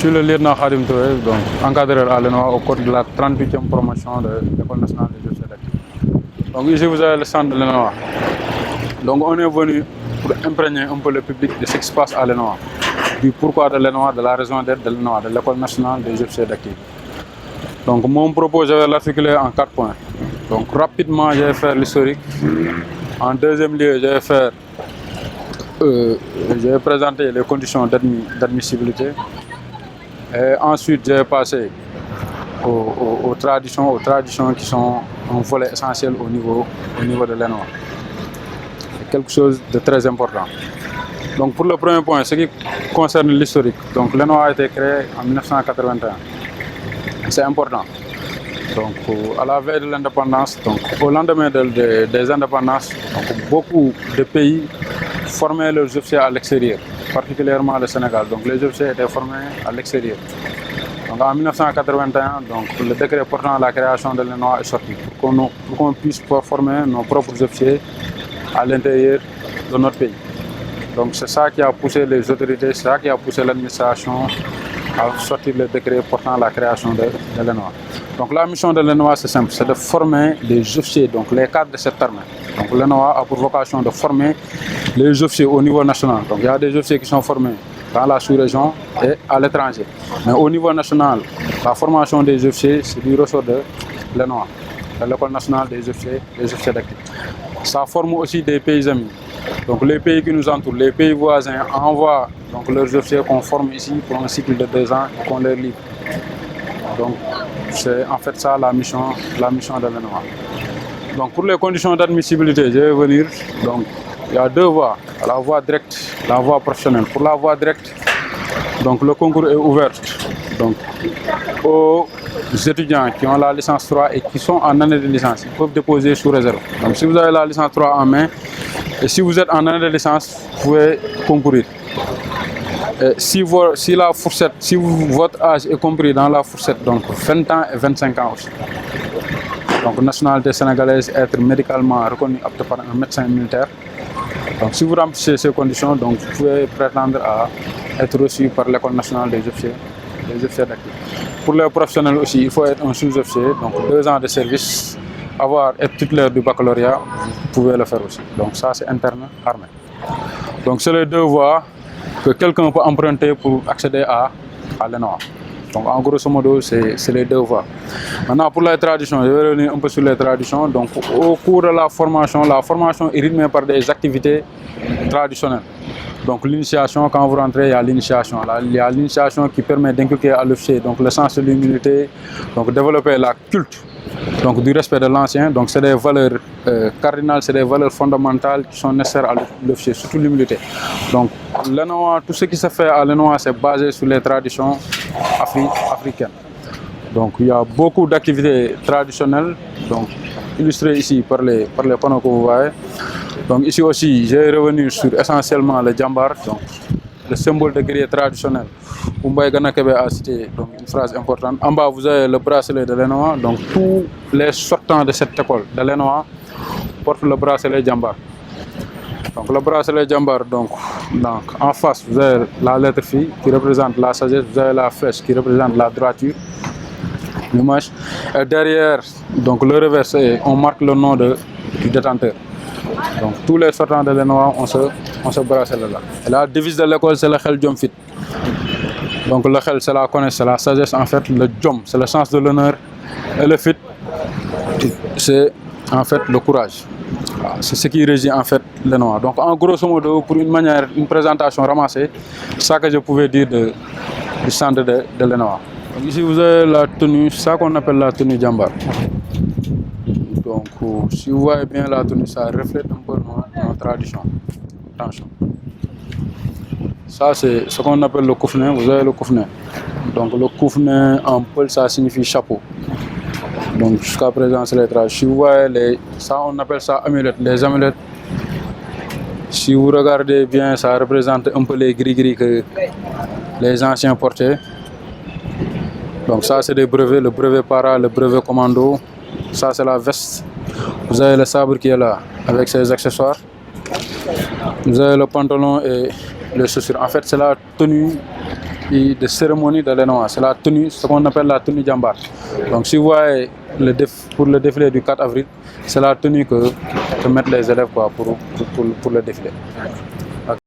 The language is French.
suis le lieutenant Khadim Touré, donc encadreur à l'ENOA au cours de la 38e promotion de l'École nationale des jeux d'activité. Donc ici vous avez le centre de l'ENOA. Donc on est venu pour imprégner un peu le public de ce qui se passe à l'ENOA, du pourquoi de l'ENOA, de la raison d'être de l'ENOA, de l'École nationale des jeux d'activité. Donc mon propos, je vais l'articuler en 4 points. Donc rapidement, je vais faire l'historique. En deuxième lieu, je vais présenter les conditions d'admissibilité. Et ensuite, je vais passer aux traditions qui sont un volet essentiel au niveau de l'ENOA. C'est quelque chose de très important. Donc pour le premier point, ce qui concerne l'historique, donc l'ENOA a été créé en 1981. C'est important. Donc à la veille de l'indépendance, donc au lendemain des indépendances, donc, beaucoup de pays formaient leurs officiers à l'extérieur, particulièrement le Sénégal. Donc les officiers étaient formés à l'extérieur. Donc en 1981, donc, le décret portant la création de l'ENOA est sorti pour qu'on puisse former nos propres officiers à l'intérieur de notre pays. Donc c'est ça qui a poussé les autorités, c'est ça qui a poussé l'administration à sortir le décret portant la création de l'ENOA. Donc la mission de l'ENOA, c'est simple, c'est de former les officiers, donc les cadres de cette armée. Donc l'ENOA a pour vocation de former les officiers au niveau national. Donc il y a des officiers qui sont formés dans la sous-région et à l'étranger. Mais au niveau national, la formation des officiers, c'est du ressort de l'ENOA, de l'École nationale des officiers d'activité. Ça forme aussi des pays amis. Donc les pays qui nous entourent, les pays voisins envoient donc leurs officiers qu'on forme ici pour un cycle de 2 ans et qu'on leur livre. Donc c'est en fait ça la mission de l'ENOA. Donc pour les conditions d'admissibilité, je vais venir. Donc il y a 2 voies, la voie directe, la voie professionnelle. Pour la voie directe, donc le concours est ouvert donc, aux étudiants qui ont la licence 3 et qui sont en année de licence. Ils peuvent déposer sous réserve. Donc si vous avez la licence 3 en main, et si vous êtes en année de licence, vous pouvez concourir. Et si votre âge est compris dans la fourchette, donc 20 ans et 25 ans aussi. Donc nationalité sénégalaise, être médicalement reconnu apte par un médecin militaire. Donc si vous remplissez ces conditions, donc vous pouvez prétendre à être reçu par l'École nationale des officiers d'activité. Pour les professionnels aussi, il faut être un sous-officier, donc 2 ans de service, être titulaire du baccalauréat, vous pouvez le faire aussi. Donc ça c'est interne armée. Donc c'est les 2 voies que quelqu'un peut emprunter pour accéder à l'ENOA. Donc en grosso modo, c'est les 2 voies. Maintenant pour les traditions, je vais revenir un peu sur les traditions. Donc au cours de la formation est rythmée par des activités traditionnelles. Donc l'initiation, quand vous rentrez, il y a l'initiation. Il y a l'initiation qui permet d'inculquer à l'officier donc le sens de l'humilité, donc développer la culte donc du respect de l'ancien. Donc c'est des valeurs cardinales, c'est des valeurs fondamentales qui sont nécessaires à l'officier, surtout l'humilité. Donc l'ENOA, tout ce qui se fait à l'ENOA, c'est basé sur les traditions africaines. Donc il y a beaucoup d'activités traditionnelles, donc illustrées ici par les panneaux que vous voyez. Donc ici aussi, j'ai revenu sur essentiellement le djambar, donc le symbole de guerrier traditionnel. Oumbaye Ganakebe a cité donc, une phrase importante. En bas, vous avez le bracelet de l'ENOA. Donc tous les sortants de cette école de l'ENOA portent le bracelet djambar. Donc le bracelet djambar, donc en face, vous avez la lettre Phi qui représente la sagesse, vous avez la flèche qui représente la droiture, l'image. Et derrière, donc le revers, on marque le nom du détenteur. Donc tous les sortants de l'ENOA ont ce bracelet-là. Et la devise de l'école, c'est le Khel Djom Fit. Donc le Khel, c'est la connaissance, c'est la sagesse en fait. Le Djom, c'est le sens de l'honneur. Et le Fit, c'est en fait le courage. C'est ce qui régit en fait l'ENOA. Donc en grosso modo, pour une présentation ramassée, c'est ça que je pouvais dire du centre de l'ENOA. Ici vous avez la tenue, c'est ça qu'on appelle la tenue djambar. Donc si vous voyez bien la tenue, ça reflète un peu nos traditions. Attention. Ça c'est ce qu'on appelle le koufne, vous avez le koufne. Donc le koufne en peul ça signifie chapeau. Donc jusqu'à présent c'est les traditions. Si vous voyez ça on appelle ça amulettes, les amulettes. Si vous regardez bien, ça représente un peu les gris-gris que les anciens portaient. Donc ça c'est des brevets, le brevet para, le brevet commando. Ça c'est la veste. Vous avez le sabre qui est là avec ses accessoires. Vous avez le pantalon et les chaussures. En fait c'est la tenue de cérémonie de l'événement. C'est la tenue, ce qu'on appelle la tenue Djambar. Donc si vous voyez pour le défilé du 4 avril, c'est la tenue que mettent les élèves quoi, pour le défilé.